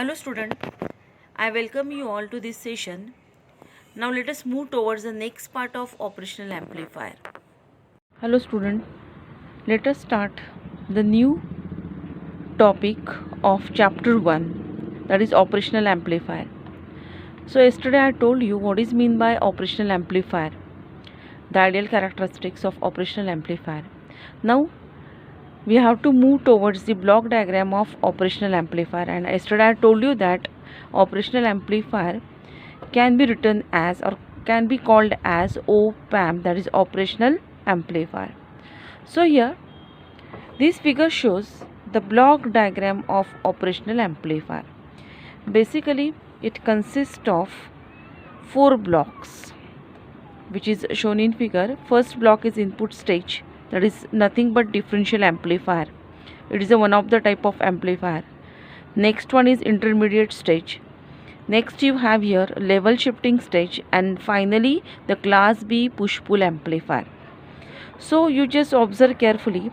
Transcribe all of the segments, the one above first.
Hello student, I welcome you all to this session. Now let us move towards the next part of operational amplifier. Hello student, let us start the new topic of chapter 1, that is operational amplifier. So yesterday I told you what is mean by operational amplifier, the ideal characteristics of operational amplifier. Now we have to move towards the block diagram of operational amplifier, and yesterday I told you that operational amplifier can be written as or can be called as OPAM, that is operational amplifier. So here this figure shows the block diagram of operational amplifier. Basically it consists of 4 blocks which is shown in figure. First block is input stage, that is nothing but differential amplifier. It is a one of the type of amplifier. Next one is intermediate stage. Next you have here level shifting stage, and finally the class B push pull amplifier. So you just observe carefully.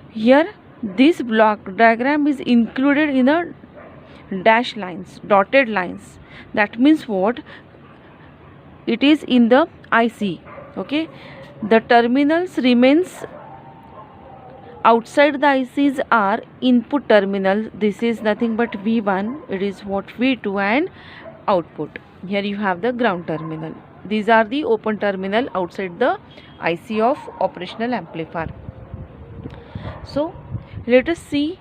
Here this block diagram is included in a dash lines, dotted lines. That means what? It is in the IC. Okay, the terminals remains outside the ICs are input terminal. This is nothing but V1, it is what V2, and output. Here you have the ground terminal. These are the open terminal outside the IC of operational amplifier. So let us see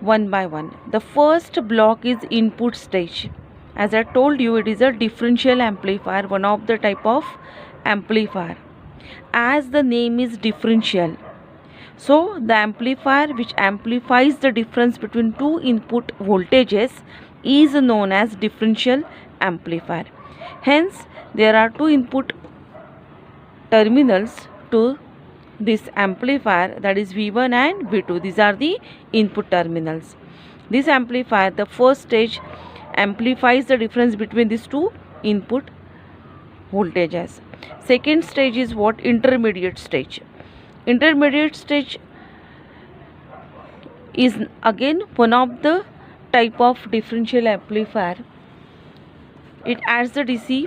one by one. The first block is input stage. As I told you, it is a differential amplifier, one of the type of amplifier. As the name is differential, so the amplifier which amplifies the difference between two input voltages is known as differential amplifier. Hence there are two input terminals to this amplifier, that is V1 and V2. These are the input terminals. This amplifier, the first stage, amplifies the difference between these two input voltages. Second stage is what? Intermediate stage. Intermediate stage is again one of the type of differential amplifier. It adds the DC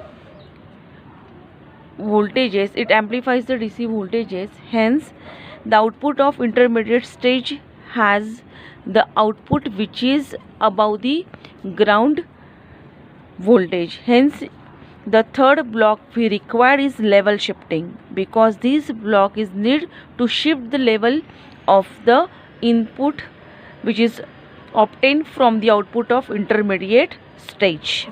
voltages, it amplifies the DC voltages. Hence the output of intermediate stage has the output which is above the ground voltage. Hence the third block we require is level shifting, because this block is need to shift the level of the input which is obtained from the output of intermediate stage.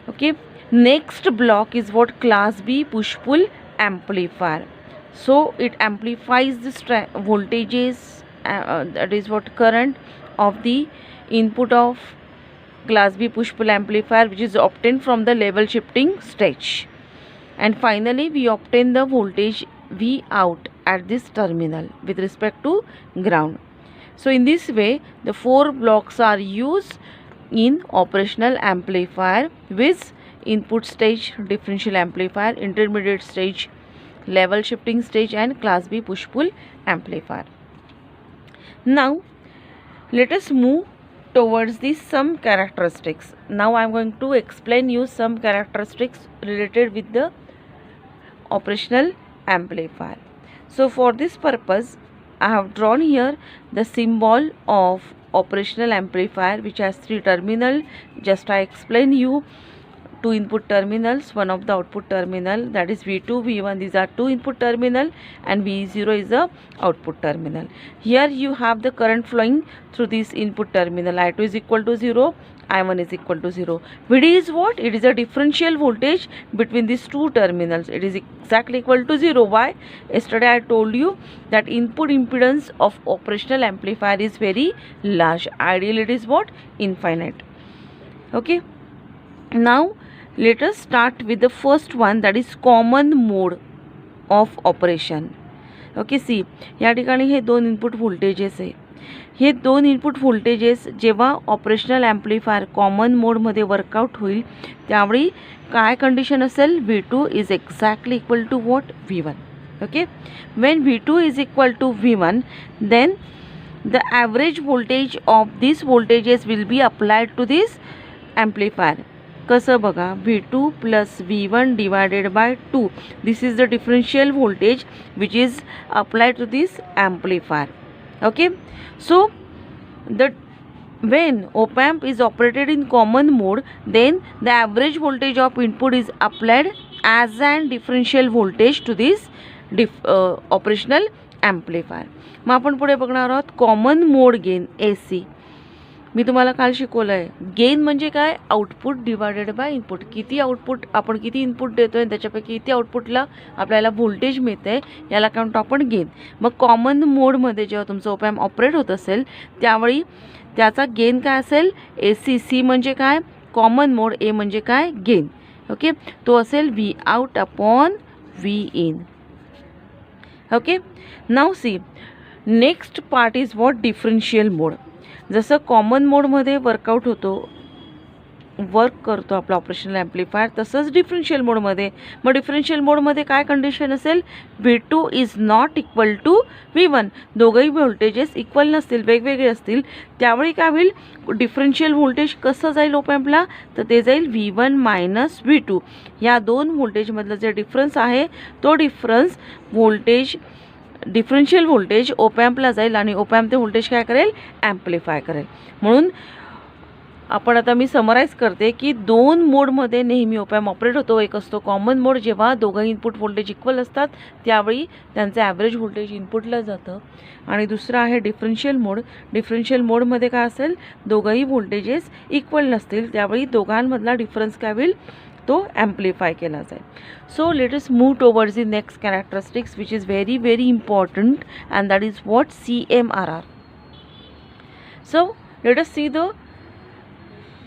Okay, next block is what? Class B push pull amplifier. So it amplifies the voltages, that is what? Current of the input of class B push pull amplifier which is obtained from the level shifting stage, and finally we obtain the voltage V out at this terminal with respect to ground. So in this way the 4 blocks are used in operational amplifier, with input stage, differential amplifier, intermediate stage, level shifting stage, and class B push pull amplifier. Now let us move towards the some characteristics. Now I am going to explain you some characteristics related with the operational amplifier. So for this purpose I have drawn here the symbol of operational amplifier which has 3 terminal. Just I explain you 2 input terminals, one of the output terminal, that is V2, V1. These are 2 input terminal, and V0 is the output terminal. Here you have the current flowing through this input terminal. I2 is equal to 0, I1 is equal to 0. VD is what? It is a differential voltage between these 2 terminals. It is exactly equal to 0. Why? Yesterday I told you that input impedance of operational amplifier is very large. Ideally it is what? Infinite. Okay. Now let us start with the first one, that is common mode of operation. Okay, see या ठिकाणी हे 2 input voltages आहे. हे 2 input voltages जेव्हा operational amplifier common मोडमध्ये work out होईल त्यावेळी काय condition असेल? V2 is exactly equal to what? V1. Okay, when V2 is equal to V1, then the average voltage of these voltages will be applied to this amplifier. कसं बघा, V2 plus V1 divided by 2. This is the differential voltage which is applied to this amplifier. Okay, so when op amp is operated in common mode, then the average voltage of input is applied as an differential voltage to this operational amplifier. मग आपण पुढे बघणार आहोत common mode gain AC. मी तुम्हाला काल शिकवलं आहे, gain म्हणजे काय, आउटपुट डिवायडेड बाय इनपुट. किती आउटपुट आपण किती इनपुट देतोय त्याच्यापैकी किती आउटपुटला आपल्याला व्होल्टेज मिळते याला काय म्हणतो आपण गेन. मग कॉमन मोडमध्ये जेव्हा तुमचं op amp ऑपरेट होत असेल त्यावेळी त्याचा गेन काय असेल, AC. सी म्हणजे काय, कॉमन मोड. ए म्हणजे काय, गेन. ओके, तो असेल V out upon V in. Okay, now see next part is what, differential mode. जसं कॉमन मोडमध्ये वर्क करतो आपला ऑपरेशनल ॲम्प्लिफायर, तसंच डिफरन्शियल मोडमध्ये. मग डिफरन्शियल मोडमध्ये काय कंडिशन असेल, V2 is not equal to V1. दोघंही व्होल्टेजेस इक्वल नसतील, वेगवेगळे असतील. त्यावेळी काय होईल, डिफरन्शियल व्होल्टेज कसं जाईल op amp ला, तर ते जाईल V1 मायनस V2. या दोन व्होल्टेजमधलं जे डिफरन्स आहे तो difference voltage differential voltage op amp ला जाईल आणि op amp ते व्होल्टेज काय करेल, ॲम्प्लिफाय करेल. म्हणून आपण आता मी समराईज करते की दोन मोडमध्ये नेहमी op amp ऑपरेट होतो. एक असतो कॉमन मोड, जेव्हा दोघं इनपुट व्होल्टेज इक्वल असतात त्यावेळी त्यांचं ॲव्हरेज व्होल्टेज इनपुटला जातं. आणि दुसरं आहे डिफरन्शियल मोड. डिफरन्शियल मोडमध्ये काय असेल, दोघंही व्होल्टेजेस इक्वल नसतील त्यावेळी दोघांमधला डिफरन्स काय होईल, तो ॲम्प्लिफाय केला जाईल. So let us move towards the next characteristics which is very very important and that is what, CMRR. So let us see the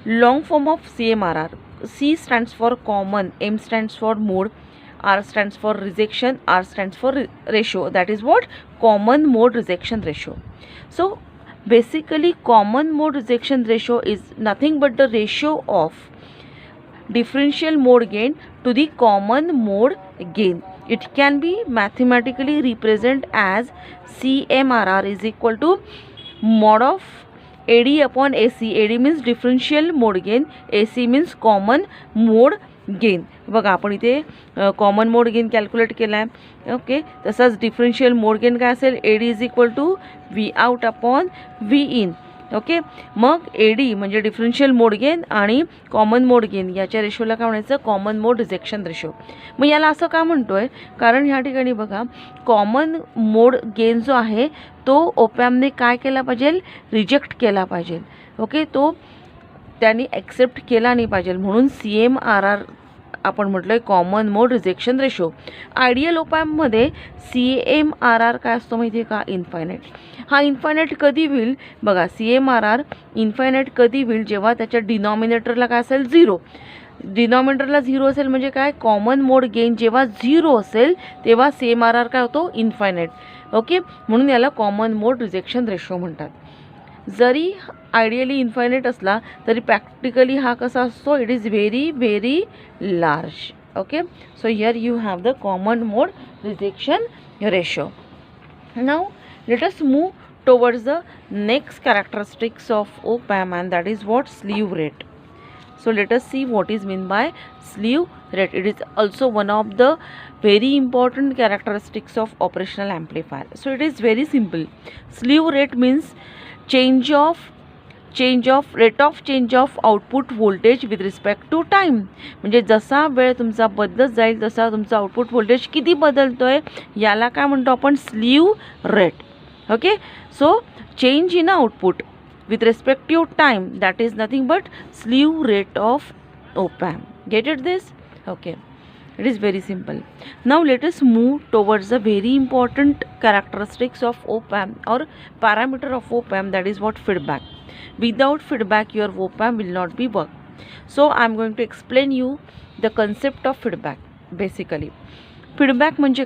long form of CMRR. C stands for common, M stands for mode, R stands for rejection, R stands for ratio. That is what, common mode rejection ratio. So basically common mode rejection ratio is nothing but the ratio of differential mode gain to the common mode gain. It can be mathematically represented as CMRR is equal to mod of AD upon AC. AD means differential mode gain, AC means common mode gain. बघा आपण इथे common mode gain calculate केला आहे. Okay, तसंच differential mode gain काय असेल, AD is equal to V out upon V in. Okay, मग AD म्हणजे डिफरन्शियल मोड गेन आणि कॉमन मोड गेन याच्या रेशोला काय म्हणायचं, कॉमन मोड रिजेक्शन रेशो. मग याला असं का म्हणतोय, कारण ह्या ठिकाणी बघा कॉमन मोड गेन जो आहे तो op ampने काय केला पाहिजे, रिजेक्ट केला पाहिजे. ओके, तो त्यांनी ॲक्सेप्ट केला नाही पाहिजे. म्हणून CMRR आपण म्हटलं common mode rejection ratio. Ideal op ampमध्ये CMRR काय असतो माहिती आहे का, इन्फायनाईट. हा इन्फायनाईट कधी होईल बघा, CMRR इन्फायनाईट कधी होईल, जेव्हा त्याच्या डिनॉमिनेटरला काय असेल, 0. डिनॉमिनेटरला 0 असेल म्हणजे काय, कॉमन मोड गेन जेव्हा 0 असेल तेव्हा CMRR काय होतो, इन्फायनाईट. ओके, म्हणून याला कॉमन मोड रिजेक्शन रेशो म्हणतात. जरी आयडियली इन्फायनाईट असला तरी प्रॅक्टिकली हा कसा असतो, it is very very large. Okay, so here you have the common mode rejection ratio. Now let us move towards the next characteristics of op amp and that is what, slew rate. So let us see what is meant by slew rate. It is also one of the very important characteristics of operational amplifier. So it is very simple. Slew rate means change of rate of change of output voltage with respect to time. म्हणजे जसा वेळ तुमचा बदलत जाईल तसा तुमचा output voltage किती बदलतोय याला काय म्हणतो आपण, slew rate. Okay, so change in output with respect to time, that is nothing but slew rate of op amp. Get it this? Okay, it is very simple. Now let us move towards the very important characteristics of op amp or parameter of op amp, that is what, feedback. Without feedback your op amp will not be work. So I am going to explain you the concept of feedback. Basically feedback म्हणजे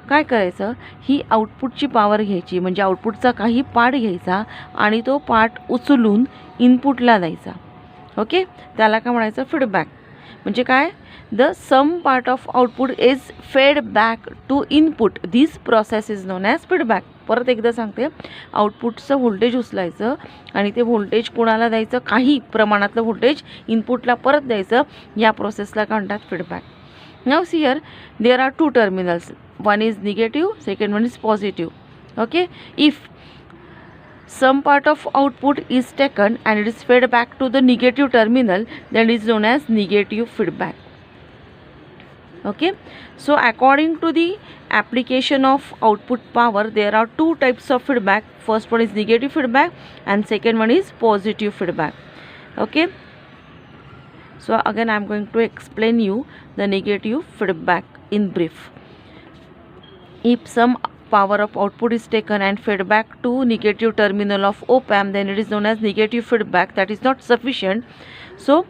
काय करायचं, ही आउटपुटची power घ्यायची, म्हणजे आउटपुटचा काही part घ्यायचा आणि तो part उचलून इनपुटला द्यायचा. ओके, त्याला काय म्हणायचं, फीडबॅक. म्हणजे काय, the some part of output is fed back to input, this process is known as feedback. परत एकदा सांगते, आउटपुटचं व्होल्टेज उचलायचं आणि ते व्होल्टेज कोणाला द्यायचं, काही प्रमाणातलं व्होल्टेज इनपुटला परत द्यायचं, या प्रोसेसला काय म्हणतात feedback. Now see here there are two terminals, one is negative, second one is positive. Okay, if some part of output is taken and it is fed back to the negative terminal, then it is known as negative feedback. Okay, so according to the application of output power, there are two types of feedback. First one is negative feedback and second one is positive feedback. Okay, so again I am going to explain you the negative feedback in brief. If some power of output is taken and fed back to negative terminal of op-amp, then it is known as negative feedback. That is not sufficient. So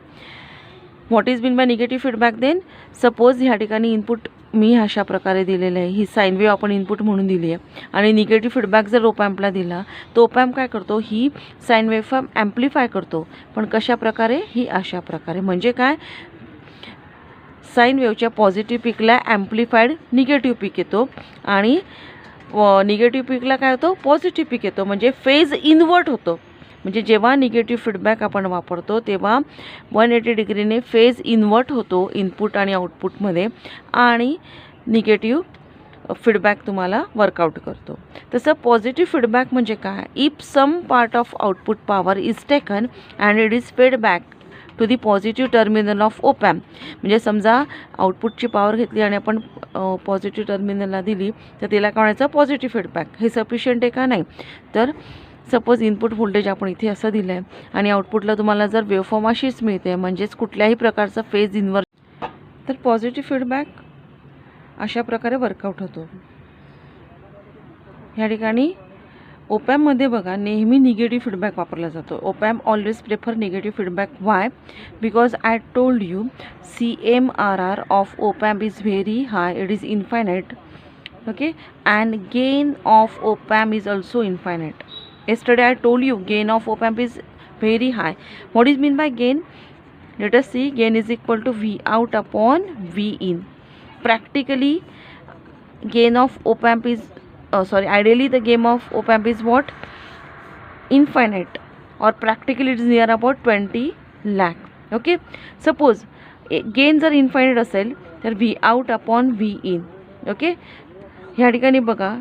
what is meant by negative feedback then? Suppose ह्या ठिकाणी input मी अशा प्रकारे दिलेलं आहे, ही sine wave आपण input म्हणून दिली आहे आणि निगेटिव्ह फीडबॅक जर ओपॅम्पला दिला तर ओपॅम्प काय करतो, ही साइन वेव फॉर्म ॲम्प्लिफाय करतो. पण कशा प्रकारे, ही अशा प्रकारे. म्हणजे काय, साइन वेवच्या पॉझिटिव्ह पीकला ॲम्प्लिफाईड निगेटिव्ह पीक येतो आणि निगेटिव्ह पीकला काय होतो, पॉझिटिव्ह पीक येतो. म्हणजे फेज इन्व्हर्ट होतो. म्हणजे जेव्हा निगेटिव्ह फीडबॅक आपण वापरतो तेव्हा 180 डिग्रीने फेज इन्व्हर्ट होतो इनपुट आणि आउटपुटमध्ये आणि निगेटिव्ह फीडबॅक तुम्हाला वर्कआउट करतो. तसं पॉझिटिव्ह फीडबॅक म्हणजे काय, if some part of output power is taken and it is fed back to the positive terminal of op-amp. म्हणजे समजा आउटपुटची पॉवर घेतली आणि आपण पॉझिटिव्ह टर्मिनलला दिली तर तिला काय म्हणायचं, पॉझिटिव्ह फीडबॅक. हे सफिशियंट आहे का, नाही. तर सपोज इनपुट व्होल्टेज आपण इथे असं दिलं आहे आणि आउटपुटला तुम्हाला जर वेवफॉर्म अशीच मिळते, म्हणजेच कुठल्याही प्रकारचा फेज इन्व्हर्ट, तर पॉझिटिव्ह फीडबॅक अशा प्रकारे वर्कआउट होतो. ह्या ठिकाणी ओपॅम्पमध्ये बघा नेहमी निगेटिव्ह फीडबॅक वापरला जातो. Op-amp always prefer negative feedback. Y, because I told you CMRR of op-amp is very high, it is infinite. Okay, and gain of op-amp is also infinite. Yesterday I told you gain of op-amp is very high. What is mean by gain? Let us see. Gain is equal to V out upon V in. Practically gain of op-amp is ideally the gain of op-amp is what? Infinite, or practically it is near about 20 lakh. Okay, suppose gain जर infinite असेल तर V out upon V in. Okay, ह्या ठिकाणी बघा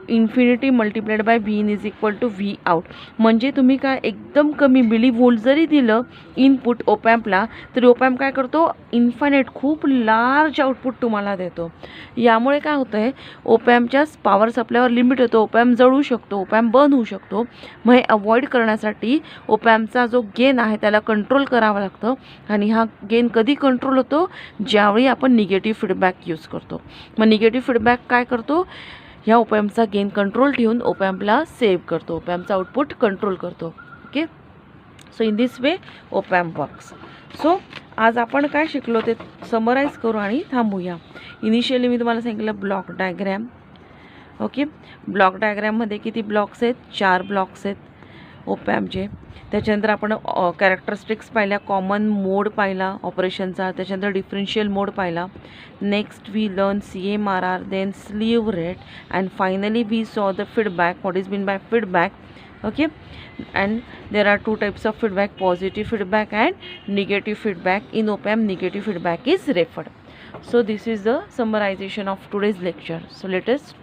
infinity multiplied by V in is equal to V out. म्हणजे तुम्ही काय एकदम कमी मिलीव्होल्ट जरी दिलं इनपुट ओपॅम्पला तरी ओपॅम्प काय करतो, इन्फायनाईट खूप लार्ज आउटपुट तुम्हाला देतो. यामुळे काय होतं आहे, ओपॅम्पच्या पॉवर सप्लायवर लिमिट होतो, ओपॅम्प जळू शकतो, ओपॅम्प बंद होऊ शकतो. मग हे अवॉइड करण्यासाठी ओपॅम्पचा जो गेन आहे त्याला कंट्रोल करावं लागतं. आणि हा गेन कधी कंट्रोल होतो, ज्यावेळी आपण निगेटिव्ह फीडबॅक यूज करतो. मग निगेटिव्ह फीडबॅक काय करतो, ह्या ओपॅम्पचा गेन कंट्रोल ठेवून ओपॅम्पला सेव्ह करतो, ओपॅम्पचा आउटपुट कंट्रोल करतो. Okay, so in this way op amp works. So आज आपण काय शिकलो ते समराईज करू आणि थांबूया. इनिशियली मी तुम्हाला सांगितलं ब्लॉक डायग्रॅम. ओके, ब्लॉक डायग्रॅममध्ये किती ब्लॉक्स आहेत, 4 ब्लॉक्स आहेत ओपॅम्पचे. त्याच्यानंतर आपण कॅरेक्टरिस्टिक्स पाहिल्या, कॉमन मोड पाहिला ऑपरेशनचा, त्याच्यानंतर डिफरन्शियल मोड पाहिला. Next we learn CMRR, then slew rate, and finally we saw the feedback, what is mean by feedback. Okay, and there are two types of feedback, positive feedback and negative feedback. In op-amp negative feedback is referred. So this is the summarization of today's lecture. So let us